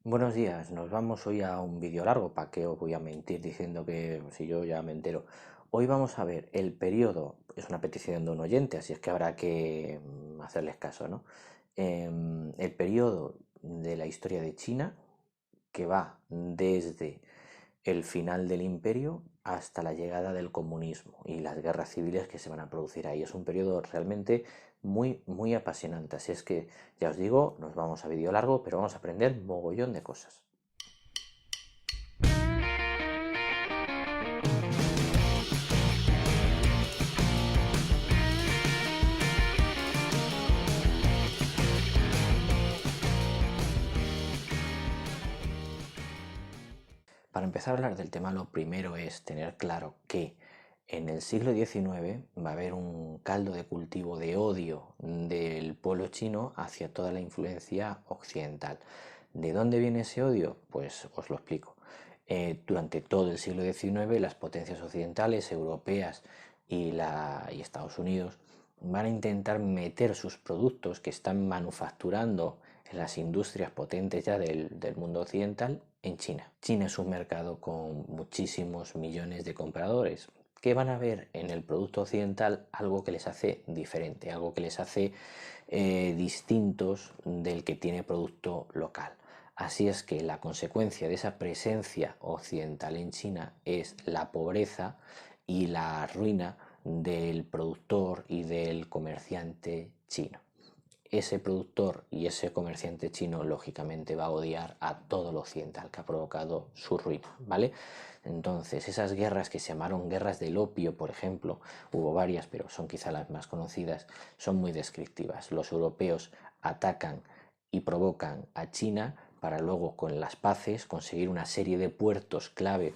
Buenos días, nos vamos hoy a un vídeo largo, ¿para qué os voy a mentir diciendo que si yo ya me entero? Hoy vamos a ver el periodo, es una petición de un oyente, así es que habrá que hacerles caso, ¿no? El periodo de la historia de China, que va desde el final del imperio hasta la llegada del comunismo y las guerras civiles que se van a producir ahí. Es un periodo realmente muy apasionante. Así es que ya os digo, nos vamos a vídeo largo, pero vamos a aprender mogollón de cosas. Para empezar a hablar del tema, lo primero es tener claro que en el siglo XIX va a haber un caldo de cultivo de odio del pueblo chino hacia toda la influencia occidental. ¿De dónde viene ese odio? Pues os lo explico. Durante todo el siglo XIX las potencias occidentales, europeas y Estados Unidos van a intentar meter sus productos que están manufacturando en las industrias potentes ya del mundo occidental en China. China es un mercado con muchísimos millones de compradores que van a ver en el producto occidental algo que les hace diferente, algo que les hace distintos del que tiene producto local. Así es que la consecuencia de esa presencia occidental en China es la pobreza y la ruina del productor y del comerciante chino. Ese productor y ese comerciante chino lógicamente va a odiar a todo lo occidental que ha provocado su ruina, ¿vale? Entonces, esas guerras que se llamaron guerras del opio, por ejemplo, hubo varias, pero son quizá las más conocidas, son muy descriptivas. Los europeos atacan y provocan a China para luego con las paces conseguir una serie de puertos clave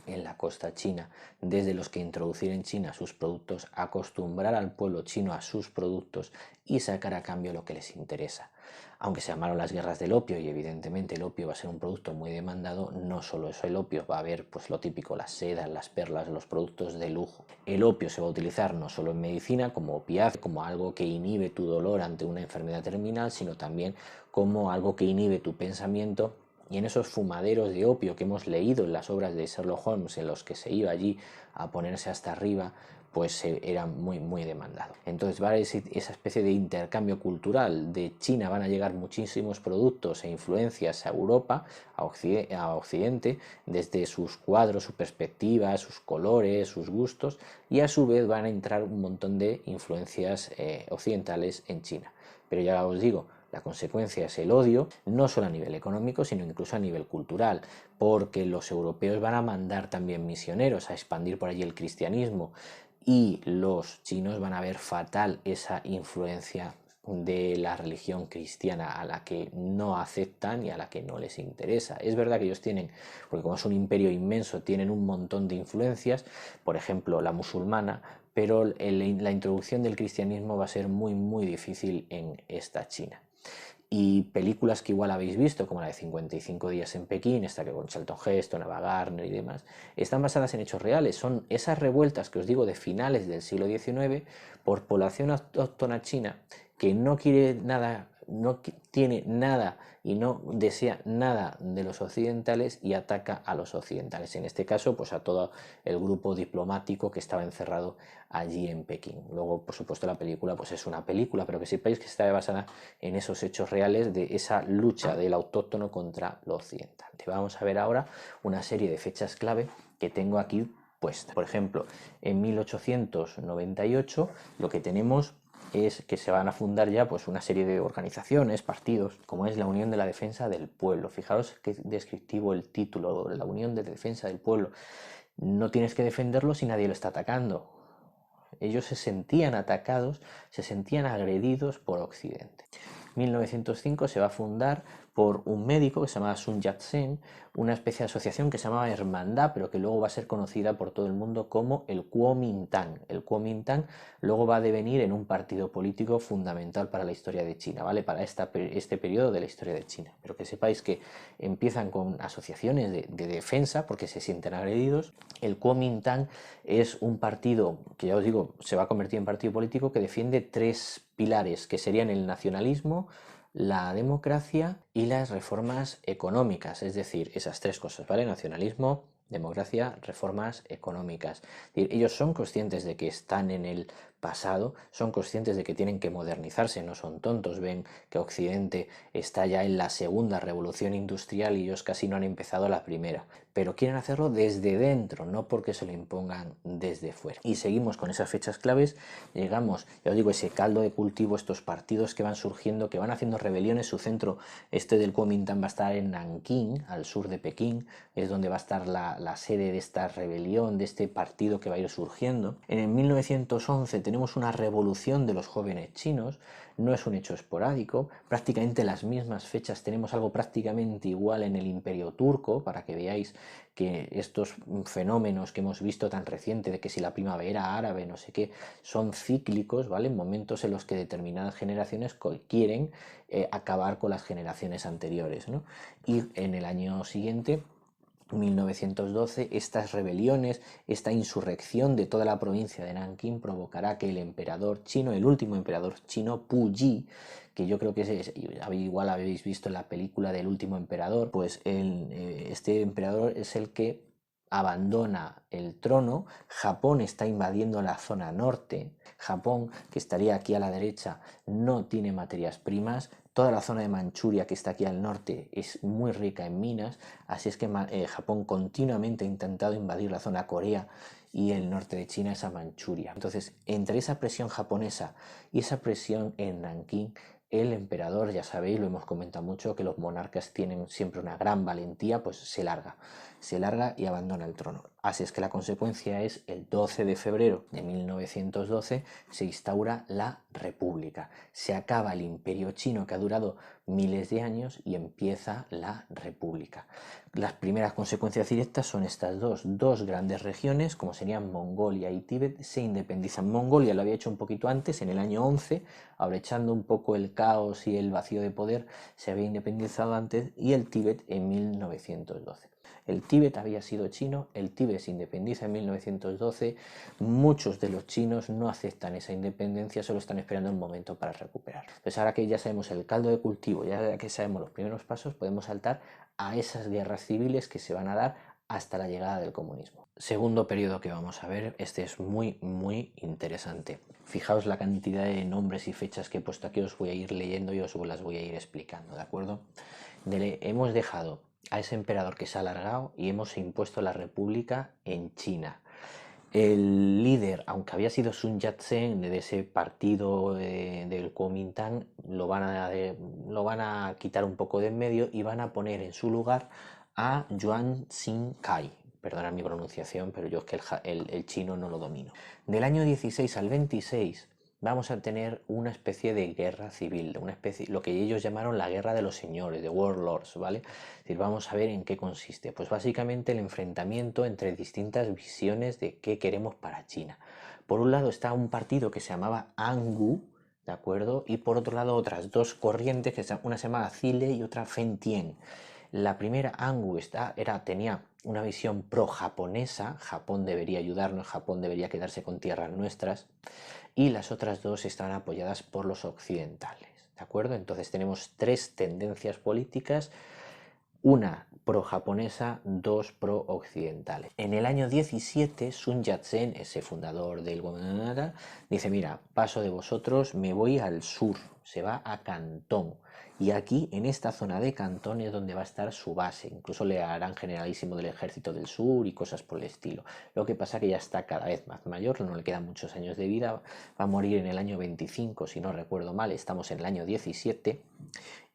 en la costa china, desde los que introducir en China sus productos, acostumbrar al pueblo chino a sus productos y sacar a cambio lo que les interesa. Aunque se llamaron las guerras del opio y evidentemente el opio va a ser un producto muy demandado, no solo eso el opio, va a haber pues lo típico, las sedas, las perlas, los productos de lujo. El opio se va a utilizar no solo en medicina como opiáceo, como algo que inhibe tu dolor ante una enfermedad terminal, sino también como algo que inhibe tu pensamiento, y en esos fumaderos de opio que hemos leído en las obras de Sherlock Holmes, en los que se iba allí a ponerse hasta arriba, pues era muy demandado. Entonces va a haber esa especie de intercambio cultural. De China van a llegar muchísimos productos e influencias a Europa, a Occidente, desde sus cuadros, su perspectiva, sus colores, sus gustos, y a su vez van a entrar un montón de influencias occidentales en China. Pero ya os digo, la consecuencia es el odio, no solo a nivel económico, sino incluso a nivel cultural, porque los europeos van a mandar también misioneros a expandir por allí el cristianismo y los chinos van a ver fatal esa influencia de la religión cristiana a la que no aceptan y a la que no les interesa. Es verdad que ellos tienen, porque como es un imperio inmenso, tienen un montón de influencias, por ejemplo la musulmana, pero la introducción del cristianismo va a ser muy difícil en esta China. Y películas que igual habéis visto, como la de 55 días en Pekín, esta que con Charlton Heston, Ava Gardner y demás, están basadas en hechos reales. Son esas revueltas que os digo de finales del siglo XIX por población autóctona china que no quiere nada, no tiene nada y no desea nada de los occidentales y ataca a los occidentales. En este caso, pues a todo el grupo diplomático que estaba encerrado allí en Pekín. Luego, por supuesto, la película pues es una película, pero que sepáis que está basada en esos hechos reales de esa lucha del autóctono contra lo occidental. Vamos a ver ahora una serie de fechas clave que tengo aquí puestas. Por ejemplo, en 1898 lo que tenemos es que se van a fundar ya pues una serie de organizaciones, partidos, como es la Unión de la Defensa del Pueblo. Fijaros qué descriptivo el título, la Unión de Defensa del Pueblo. No tienes que defenderlo si nadie lo está atacando. Ellos se sentían atacados, se sentían agredidos por Occidente. 1905 se va a fundar por un médico que se llamaba Sun Yat-sen, una especie de asociación que se llamaba Hermandad, pero que luego va a ser conocida por todo el mundo como el Kuomintang. El Kuomintang luego va a devenir en un partido político fundamental para la historia de China, ¿vale? Para este periodo de la historia de China. Pero que sepáis que empiezan con asociaciones de defensa porque se sienten agredidos. El Kuomintang es un partido que, ya os digo, se va a convertir en partido político que defiende tres pilares, que serían el nacionalismo, la democracia y las reformas económicas, es decir, esas tres cosas, ¿vale? Nacionalismo, democracia, reformas económicas. Es decir, ellos son conscientes de que están en el pasado, son conscientes de que tienen que modernizarse, no son tontos, ven que Occidente está ya en la segunda revolución industrial y ellos casi no han empezado la primera, pero quieren hacerlo desde dentro, no porque se lo impongan desde fuera. Y seguimos con esas fechas claves, llegamos, ya os digo, ese caldo de cultivo, estos partidos que van surgiendo, que van haciendo rebeliones, su centro este del Kuomintang va a estar en Nankín, al sur de Pekín, es donde va a estar la sede de esta rebelión, de este partido que va a ir surgiendo. En el 1911 tenemos una revolución de los jóvenes chinos, no es un hecho esporádico, prácticamente las mismas fechas tenemos algo prácticamente igual en el Imperio Turco, para que veáis que estos fenómenos que hemos visto tan reciente, de que si la primavera árabe, no sé qué, son cíclicos, ¿vale? Momentos en los que determinadas generaciones quieren acabar con las generaciones anteriores, ¿no? Y en el año siguiente 1912, estas rebeliones, esta insurrección de toda la provincia de Nankín provocará que el emperador chino, el último emperador chino, Pu Yi, que yo creo que igual habéis visto en la película del último emperador, pues este emperador es el que abandona el trono. Japón está invadiendo la zona norte. Japón, que estaría aquí a la derecha, no tiene materias primas. Toda la zona de Manchuria, que está aquí al norte, es muy rica en minas, así es que Japón continuamente ha intentado invadir la zona Corea y el norte de China, esa Manchuria. Entonces, entre esa presión japonesa y esa presión en Nankín, el emperador, ya sabéis, lo hemos comentado mucho, que los monarcas tienen siempre una gran valentía, pues se larga y abandona el trono. Así es que la consecuencia es el 12 de febrero de 1912 se instaura la República. Se acaba el imperio chino que ha durado miles de años y empieza la República. Las primeras consecuencias directas son estas dos grandes regiones, como serían Mongolia y Tíbet, se independizan. Mongolia lo había hecho un poquito antes, en el año 11, aprovechando un poco el caos y el vacío de poder, se había independizado antes, y el Tíbet en 1912. El Tíbet había sido chino, el Tíbet se independiza en 1912, muchos de los chinos no aceptan esa independencia, solo están esperando el momento para recuperar. Entonces ahora que ya sabemos el caldo de cultivo, ya que sabemos los primeros pasos, podemos saltar a esas guerras civiles que se van a dar hasta la llegada del comunismo. Segundo periodo que vamos a ver, este es muy interesante. Fijaos la cantidad de nombres y fechas que he puesto aquí, os voy a ir leyendo y os las voy a ir explicando, ¿de acuerdo? Hemos dejado a ese emperador que se ha alargado y hemos impuesto la república en China. El líder, aunque había sido Sun Yat-sen de ese partido del Kuomintang, lo van a quitar un poco de en medio y van a poner en su lugar a Yuan Xingkai. Perdona mi pronunciación, pero yo es que el chino no lo domino. Del año 16 al 26 vamos a tener una especie de guerra civil, lo que ellos llamaron la guerra de los señores, de warlords, ¿vale? Es decir, vamos a ver en qué consiste. Pues básicamente el enfrentamiento entre distintas visiones de qué queremos para China. Por un lado está un partido que se llamaba Angu, ¿de acuerdo? Y por otro lado otras dos corrientes, una se llamaba Zile y otra Fentien. La primera, Angu, tenía una visión pro-japonesa, Japón debería ayudarnos, Japón debería quedarse con tierras nuestras, y las otras dos estaban apoyadas por los occidentales, ¿de acuerdo? Entonces tenemos tres tendencias políticas, una pro-japonesa, dos pro-occidentales. En el año 17, Sun Yat-sen, ese fundador del Kuomintang, dice, mira, paso de vosotros, me voy al sur, se va a Cantón. Y aquí, en esta zona de Cantón, es donde va a estar su base. Incluso le harán generalísimo del ejército del sur y cosas por el estilo. Lo que pasa que ya está cada vez más mayor, no le quedan muchos años de vida, va a morir en el año 25, si no recuerdo mal, estamos en el año 17,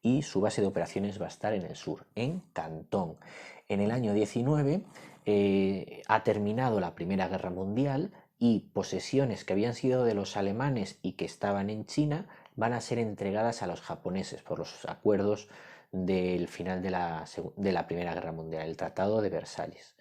y su base de operaciones va a estar en el sur, en Cantón. En el año 19 ha terminado la Primera Guerra Mundial y posesiones que habían sido de los alemanes y que estaban en China van a ser entregadas a los japoneses por los acuerdos del final de la Primera Guerra Mundial, el Tratado de Versalles.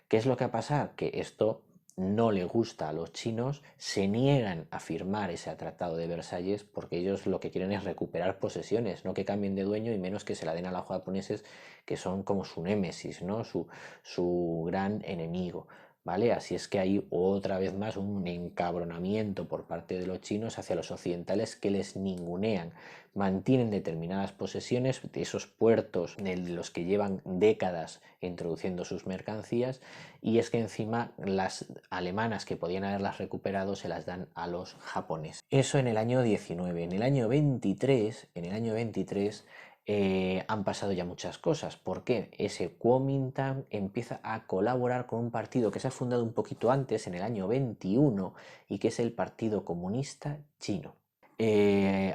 ¿Qué es lo que va a pasar? Que esto no le gusta a los chinos, se niegan a firmar ese tratado de Versalles porque ellos lo que quieren es recuperar posesiones, no que cambien de dueño y menos que se la den a los japoneses, que son como su némesis, ¿no? su gran enemigo. ¿vale? Así es que hay otra vez más un encabronamiento por parte de los chinos hacia los occidentales que les ningunean, mantienen determinadas posesiones de esos puertos de los que llevan décadas introduciendo sus mercancías, y es que encima las alemanas que podían haberlas recuperado se las dan a los japoneses. Eso en el año 19. En el año 23 han pasado ya muchas cosas. ¿Por qué? Ese Kuomintang empieza a colaborar con un partido que se ha fundado un poquito antes, en el año 21, y que es el Partido Comunista Chino.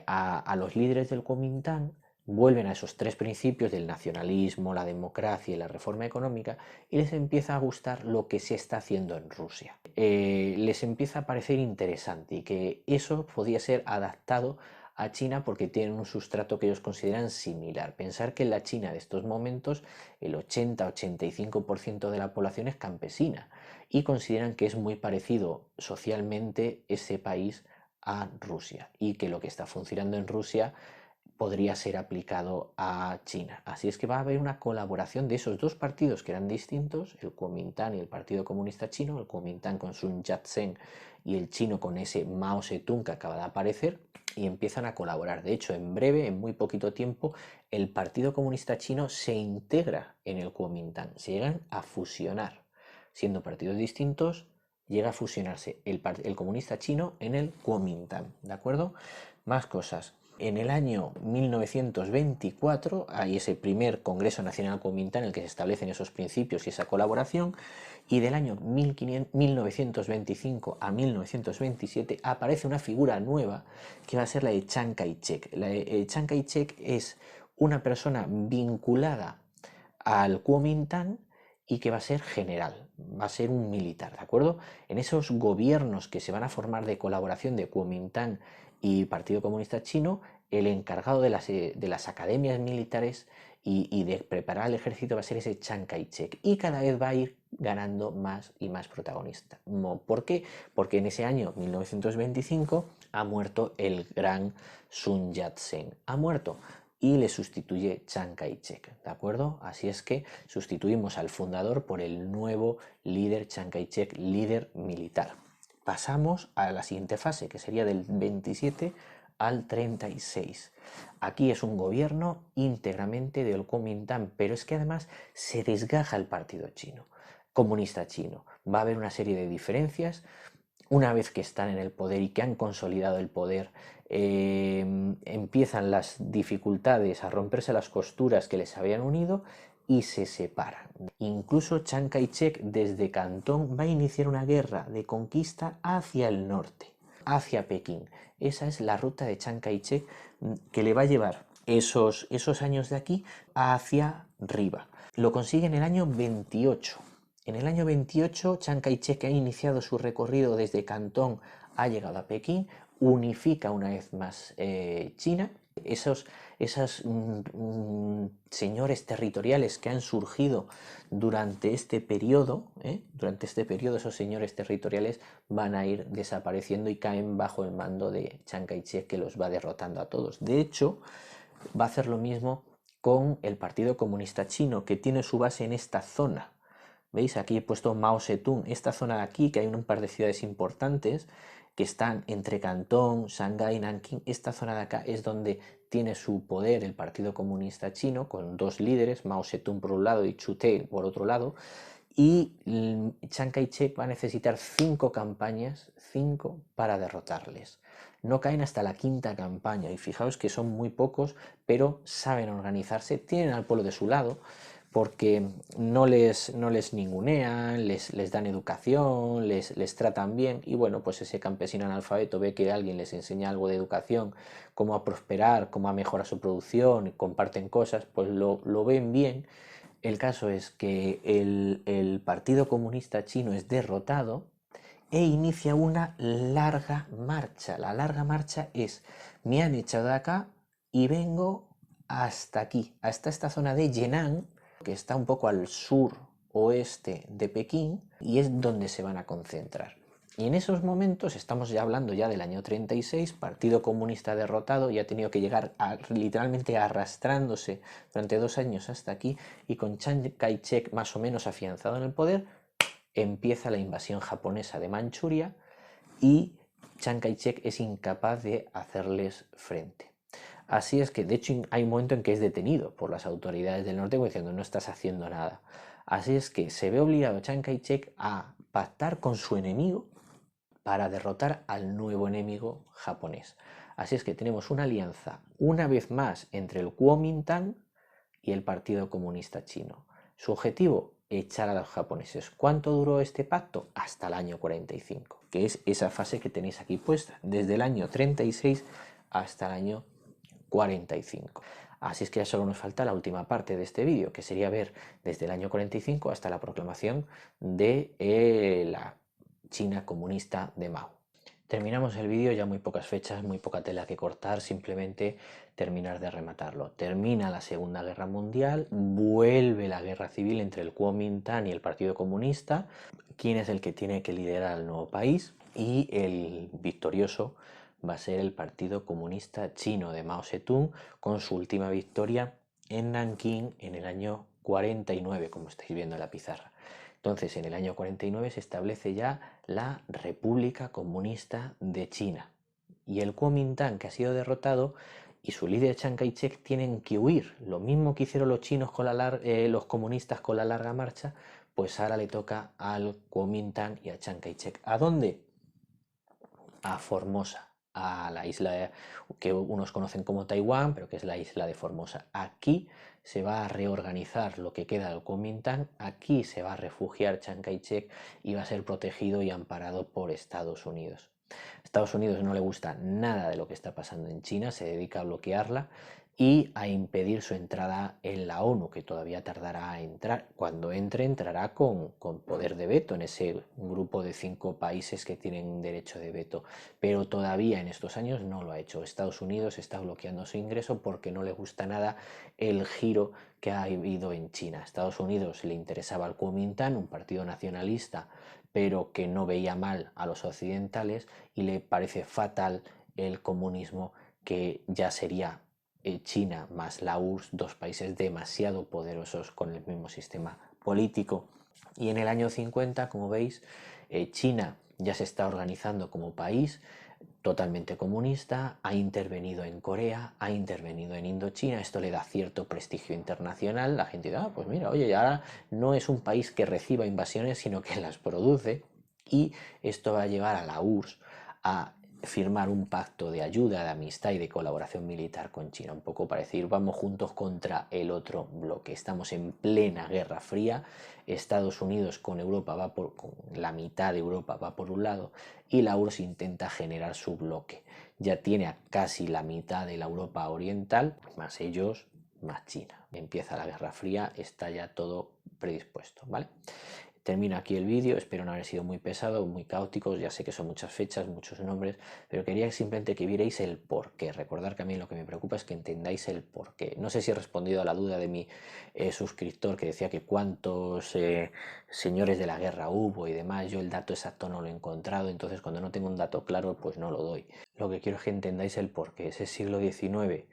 A los líderes del Kuomintang vuelven a esos tres principios del nacionalismo, la democracia y la reforma económica, y les empieza a gustar lo que se está haciendo en Rusia. Les empieza a parecer interesante y que eso podía ser adaptado a China porque tienen un sustrato que ellos consideran similar. Pensar que en la China de estos momentos el 80-85% de la población es campesina y consideran que es muy parecido socialmente ese país a Rusia y que lo que está funcionando en Rusia podría ser aplicado a China. Así es que va a haber una colaboración de esos dos partidos que eran distintos, el Kuomintang y el Partido Comunista Chino, el Kuomintang con Sun Yat-sen y el chino con ese Mao Zedong que acaba de aparecer, y empiezan a colaborar. De hecho, en breve, en muy poquito tiempo, el Partido Comunista Chino se integra en el Kuomintang, se llegan a fusionar, siendo partidos distintos, llega a fusionarse el comunista chino en el Kuomintang, ¿de acuerdo? Más cosas. En el año 1924 hay ese primer Congreso Nacional Kuomintang en el que se establecen esos principios y esa colaboración, y del año 1925 a 1927 aparece una figura nueva que va a ser la de Chiang Kai-shek. Chiang Kai-shek es una persona vinculada al Kuomintang y que va a ser general, va a ser un militar, ¿de acuerdo? En esos gobiernos que se van a formar de colaboración de Kuomintang y Partido Comunista Chino, el encargado de las academias militares y de preparar el ejército va a ser ese Chiang Kai-shek, y cada vez va a ir ganando más y más protagonista. ¿Por qué? Porque en ese año 1925 ha muerto el gran Sun Yat-sen, ha muerto, y le sustituye Chiang Kai-shek, ¿de acuerdo? Así es que sustituimos al fundador por el nuevo líder Chiang Kai-shek, líder militar. Pasamos a la siguiente fase, que sería del 27 al 36. Aquí es un gobierno íntegramente del Kuomintang, pero es que además se desgaja el partido chino, comunista chino. Va a haber una serie de diferencias. Una vez que están en el poder y que han consolidado el poder, empiezan las dificultades, a romperse las costuras que les habían unido y se separan. Incluso Chiang Kai-shek desde Cantón va a iniciar una guerra de conquista hacia el norte, hacia Pekín. Esa es la ruta de Chiang Kai-shek, que le va a llevar esos años de aquí hacia arriba. Lo consigue en el año 28. En el año 28, Chiang Kai-shek ha iniciado su recorrido desde Cantón, ha llegado a Pekín, unifica una vez más China. Esos señores territoriales que han surgido durante este periodo, esos señores territoriales van a ir desapareciendo y caen bajo el mando de Chiang Kai-shek, que los va derrotando a todos. De hecho, va a hacer lo mismo con el Partido Comunista Chino, que tiene su base en esta zona. ¿Veis? Aquí he puesto Mao Zedong. Esta zona de aquí, que hay un par de ciudades importantes que están entre Cantón, Shanghái, Nankín. Esta zona de acá es donde tiene su poder el Partido Comunista Chino, con dos líderes, Mao Zedong por un lado y Chu Te por otro lado. Y Chiang Kai-shek va a necesitar 5 campañas, 5, para derrotarles. No caen hasta la quinta campaña, y fijaos que son muy pocos, pero saben organizarse, tienen al pueblo de su lado, porque no les ningunean, les dan educación, les tratan bien, y bueno, pues ese campesino analfabeto ve que alguien les enseña algo de educación, cómo a prosperar, cómo a mejorar su producción, comparten cosas, pues lo ven bien. El caso es que el Partido Comunista Chino es derrotado e inicia una larga marcha. La larga marcha es: me han echado de acá y vengo hasta aquí, hasta esta zona de Yenan, que está un poco al sur oeste de Pekín, y es donde se van a concentrar. Y en esos momentos, estamos ya hablando ya del año 36, Partido Comunista derrotado, y ha tenido que llegar literalmente arrastrándose durante 2 años hasta aquí, y con Chiang Kai-shek más o menos afianzado en el poder, empieza la invasión japonesa de Manchuria y Chiang Kai-shek es incapaz de hacerles frente. Así es que, de hecho, hay un momento en que es detenido por las autoridades del norte diciendo no estás haciendo nada. Así es que se ve obligado Chiang Kai-shek a pactar con su enemigo para derrotar al nuevo enemigo japonés. Así es que tenemos una alianza una vez más entre el Kuomintang y el Partido Comunista Chino. Su objetivo, echar a los japoneses. ¿Cuánto duró este pacto? Hasta el año 45, que es esa fase que tenéis aquí puesta, desde el año 36 hasta el año 45. Así es que ya solo nos falta la última parte de este vídeo, que sería ver desde el año 45 hasta la proclamación de la China comunista de Mao. Terminamos el vídeo, ya muy pocas fechas, muy poca tela que cortar, simplemente terminar de rematarlo. Termina la Segunda Guerra Mundial, vuelve la guerra civil entre el Kuomintang y el Partido Comunista, quién es el que tiene que liderar el nuevo país, y el victorioso va a ser el Partido Comunista Chino de Mao Zedong, con su última victoria en Nankín en el año 49, como estáis viendo en la pizarra. Entonces, en el año 49 se establece ya la República Comunista de China. Y el Kuomintang, que ha sido derrotado, y su líder Chiang Kai-shek tienen que huir. Lo mismo que hicieron los chinos con los comunistas con la larga marcha, pues ahora le toca al Kuomintang y a Chiang Kai-shek. ¿A dónde? A Formosa, a la isla que unos conocen como Taiwán, pero que es la isla de Formosa. Aquí se va a reorganizar lo que queda del Kuomintang, aquí se va a refugiar Chiang Kai-shek y va a ser protegido y amparado por Estados Unidos. Estados Unidos no le gusta nada de lo que está pasando en China, se dedica a bloquearla y a impedir su entrada en la ONU, que todavía tardará a entrar. Cuando entre, entrará con poder de veto en ese grupo de 5 países que tienen derecho de veto, pero todavía en estos años no lo ha hecho. Estados Unidos está bloqueando su ingreso porque no le gusta nada el giro que ha habido en China. A Estados Unidos le interesaba el Kuomintang, un partido nacionalista, pero que no veía mal a los occidentales, y le parece fatal el comunismo, que ya sería China más la URSS, dos países demasiado poderosos con el mismo sistema político. Y en el año 50, como veis, China ya se está organizando como país totalmente comunista, ha intervenido en Corea, ha intervenido en Indochina, esto le da cierto prestigio internacional, la gente dice, pues mira, oye, ahora no es un país que reciba invasiones, sino que las produce, y esto va a llevar a la URSS a firmar un pacto de ayuda, de amistad y de colaboración militar con China, un poco para decir, vamos juntos contra el otro bloque. Estamos en plena Guerra Fría, Estados Unidos con Europa con la mitad de Europa va por un lado, y la URSS intenta generar su bloque. Ya tiene a casi la mitad de la Europa oriental, más ellos, más China. Empieza la Guerra Fría, está ya todo predispuesto, ¿vale? Termino aquí el vídeo, espero no haber sido muy pesado, muy caótico, ya sé que son muchas fechas, muchos nombres, pero quería simplemente que vierais el porqué. Recordar que a mí lo que me preocupa es que entendáis el porqué. No sé si he respondido a la duda de mi suscriptor que decía que cuántos señores de la guerra hubo y demás. Yo el dato exacto no lo he encontrado, entonces cuando no tengo un dato claro pues no lo doy. Lo que quiero es que entendáis el porqué. Ese siglo XIX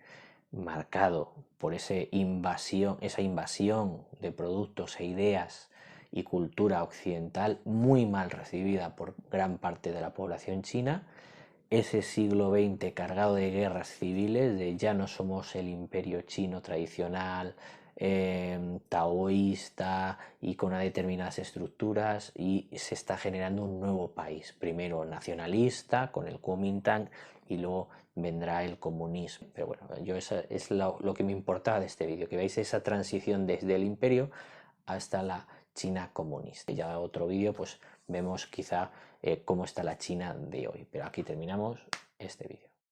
marcado por esa invasión de productos e ideas y cultura occidental muy mal recibida por gran parte de la población china, ese siglo XX cargado de guerras civiles, de ya no somos el imperio chino tradicional, taoísta y con determinadas estructuras, y se está generando un nuevo país, primero nacionalista con el Kuomintang y luego vendrá el comunismo. Pero bueno, yo eso es lo que me importaba de este vídeo, que veáis esa transición desde el imperio hasta la China comunista. Y ya otro vídeo pues vemos quizá cómo está la China de hoy. Pero aquí terminamos este vídeo.